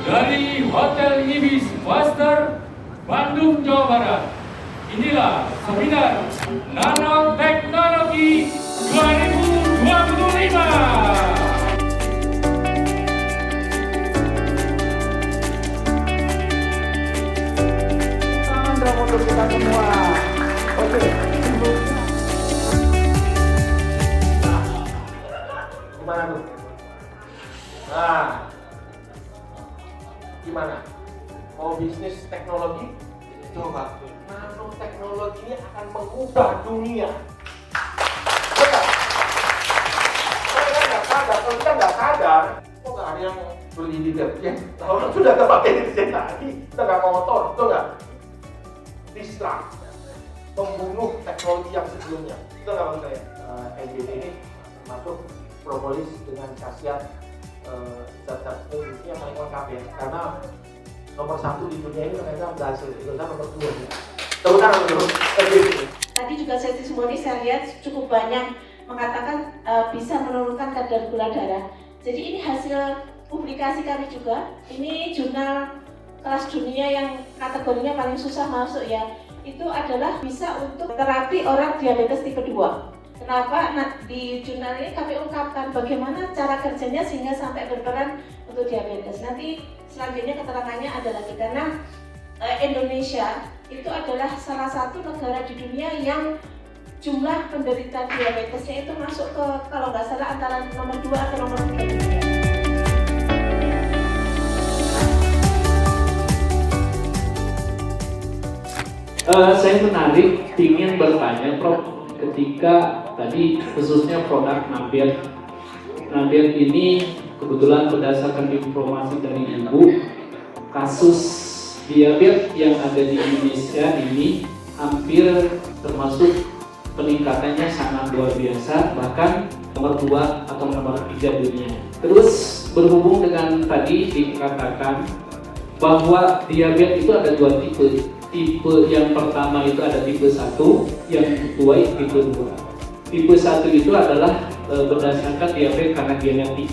dari Hotel Ibis Master, Bandung, Jawa Barat. Inilah seminar Nanoteknologi 2025. Untuk kita semua. Oke. Gimana tuh? Nah, gimana? Mau bisnis teknologi? Coba. Nanoteknologi ini akan mengubah dunia. Betul. Kalau kita nggak sadar, kok nggak ada yang beli deterjen? Orang sudah nggak pakai deterjen lagi, sudah nggak motor, betul nggak? Distrust, membunuh teknologi yang sebelumnya. Itu nggak maksud saya. NGD ini masuk propolis dengan khasiat zat-zat nutrisi yang paling lengkap ya. Karena nomor 1 di dunia ini ternyata berhasil. Itu nomor 2 ya. Terutama menurut NGD. Tadi juga testimoni saya lihat cukup banyak mengatakan bisa menurunkan kadar gula darah. Jadi ini hasil publikasi kami juga. Ini jurnal kelas dunia yang kategorinya paling susah masuk ya, itu adalah bisa untuk terapi orang diabetes tipe 2. Kenapa? Nah, di jurnal ini kami ungkapkan bagaimana cara kerjanya sehingga sampai berperan untuk diabetes. Nanti selanjutnya keterangannya ada lagi, karena Indonesia itu adalah salah satu negara di dunia yang jumlah penderita diabetesnya itu masuk ke, kalau nggak salah, antara nomor 2 atau nomor 3 dunia. Saya menarik, ingin bertanya Prof, ketika tadi khususnya produk Nabiat ini kebetulan berdasarkan informasi dari Ibu, kasus diabetes yang ada di Indonesia ini hampir termasuk peningkatannya sangat luar biasa, bahkan nomor 2 atau nomor 3 dunia. Terus berhubung dengan tadi dikatakan bahwa diabetes itu ada 2 tipe. Tipe yang pertama itu ada tipe 1, yang kedua tipe 2. Tipe 1 itu adalah berdasarkan diabetes karena genetik.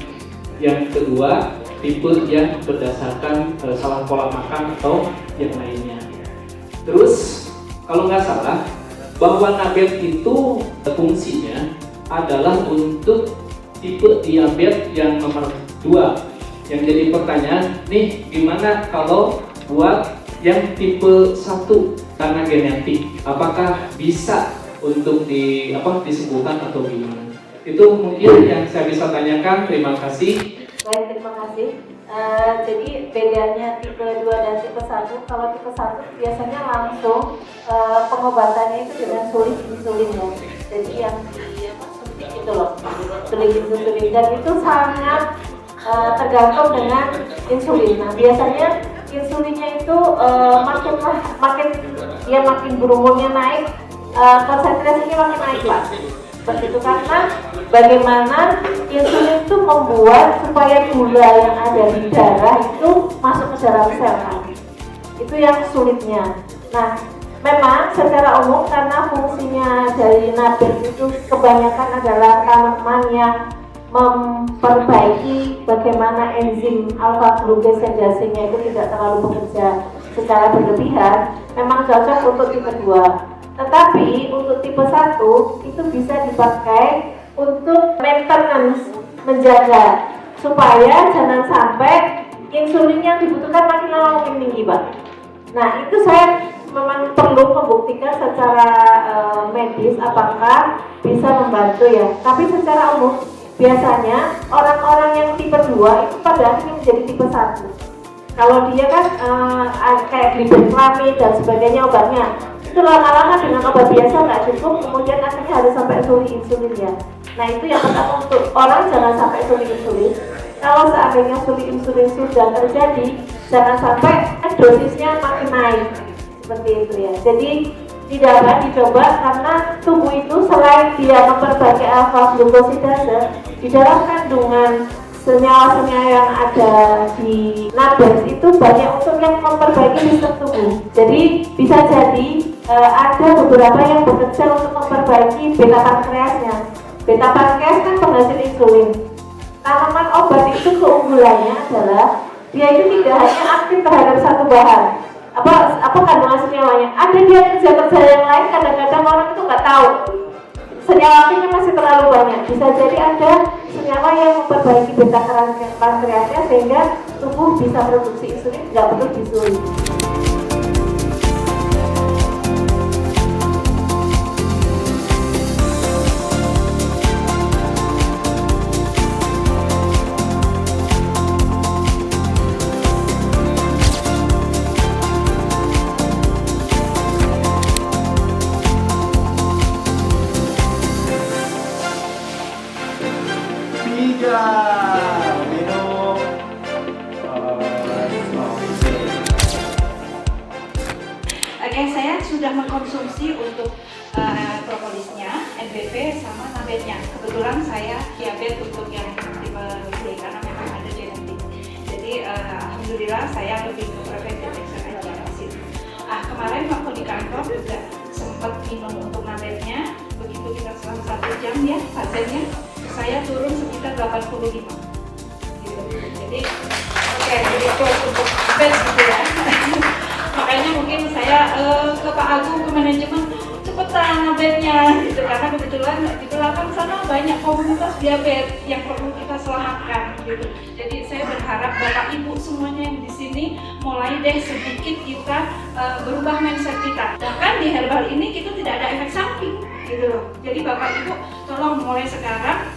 Yang kedua, tipe yang berdasarkan salah pola makan atau yang lainnya. Terus, kalau nggak salah, bahwa Nabiat itu fungsinya adalah untuk tipe diabetes yang nomor 2. Yang jadi pertanyaan, nih gimana kalau buat yang tipe 1 karena genetik, apakah bisa untuk disembuhkan atau gimana? Itu mungkin yang saya bisa tanyakan. Terima kasih. Baik, terima kasih. Jadi bedanya tipe 2 dan tipe 1, kalau tipe 1 biasanya langsung pengobatannya itu dengan insulin ya. Jadi yang suntik itu loh, insulin, dan itu sangat tergantung dengan insulin. Nah, biasanya insulinnya itu makin berumurnya naik, konsentrasinya makin naik lah. Seperti itu, karena bagaimana insulin itu membuat supaya gula yang ada di darah itu masuk ke dalam sel kan. Itu yang sulitnya. Nah, memang secara umum karena fungsinya dari Nabiat itu kebanyakan adalah tanaman yang memperbaiki bagaimana enzim alfa glucosidase-nya itu tidak terlalu bekerja secara berlebihan, memang cocok untuk tipe 2. Tetapi untuk tipe 1 itu bisa dipakai untuk maintenance, menjaga supaya jangan sampai insulin yang dibutuhkan makin lama makin tinggi, Pak. Nah, itu saya memang perlu membuktikan secara medis apakah bisa membantu ya. Tapi secara umum biasanya orang-orang yang tipe 2 itu pada akhirnya menjadi tipe 1. Kalau dia kan kayak glibenclamid dan sebagainya obatnya, itu lama-lama dengan obat biasa nggak cukup, kemudian akhirnya harus sampai insulin ya. Nah, itu yang pertama, untuk orang jangan sampai insulin. Kalau seandainya insulin sudah terjadi, jangan sampai dosisnya makin naik seperti itu ya. Jadi tidak akan dicoba, karena tubuh itu selain dia memperbaiki alfa glucosidase, di dalam kandungan senyawa-senyawa yang ada di Nabiat itu banyak untuk yang memperbaiki sistem tubuh. Jadi bisa jadi ada beberapa yang bekerja untuk memperbaiki beta pankreasnya. Beta pankreas kan penghasil insulin. Tanaman obat itu keunggulannya adalah dia itu tidak hanya aktif terhadap satu bahan. Apa kandungan senyawanya? Ada dia kerja yang lain, kadang-kadang orang itu nggak tahu. Senyawanya masih terlalu banyak. Bisa jadi ada senyawa yang memperbaiki beta pankreasnya sehingga tubuh bisa produksi insulin, nggak perlu disulit. Minum Oke, saya sudah mengkonsumsi untuk propolisnya, NBP sama nabetnya. Kebetulan saya diabetes untuk yang tipe B karena memang ada genetik. Jadi alhamdulillah saya lebih ke preventif aja di sini. Kemarin waktu di kantor juga sempat minum untuk nabetnya. Begitu kita selama 1 jam ya pasiennya, saya turun sekitar 85. Gitu. Jadi jadi itu untuk nabet gitu ya. Makanya mungkin saya ke Pak Agung, ke manajemen, cepetan nabetnya gitu, karena kebetulan di belakang sana banyak komunitas diabetes yang perlu kita selamatkan gitu. Jadi saya berharap Bapak Ibu semuanya yang di sini mulai deh sedikit kita berubah mindset kita. Bahkan di herbal ini kita tidak ada efek samping gitu loh. Jadi Bapak Ibu tolong mulai sekarang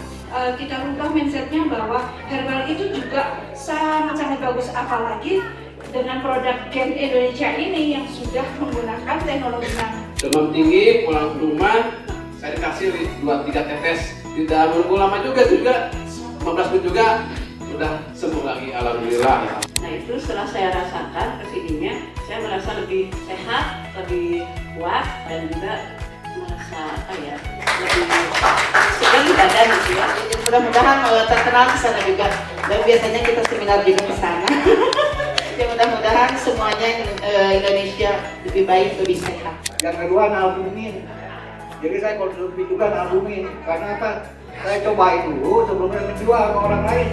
kita rubah mindsetnya bahwa herbal itu juga sangat-sangat bagus, apalagi dengan produk Gen Indonesia ini yang sudah menggunakan teknologi nano. Demam tinggi, pulang ke rumah, saya dikasih 2-3 tetes. Tidak menunggu lama juga 15 menit juga sudah sembuh lagi, alhamdulillah. Nah itu setelah saya rasakan kesininya, saya merasa lebih sehat, lebih kuat, dan juga merasa lebih segar di badan gitu ya. Mudah-mudahan terkenal di sana juga. Dan biasanya kita seminar juga di sana. Ya mudah-mudahan semuanya Indonesia lebih baik, lebih sehat. Yang kedua albumin. Jadi saya konsumsi juga albumin karena apa? Saya cobain dulu sebelum saya menjual ke orang lain.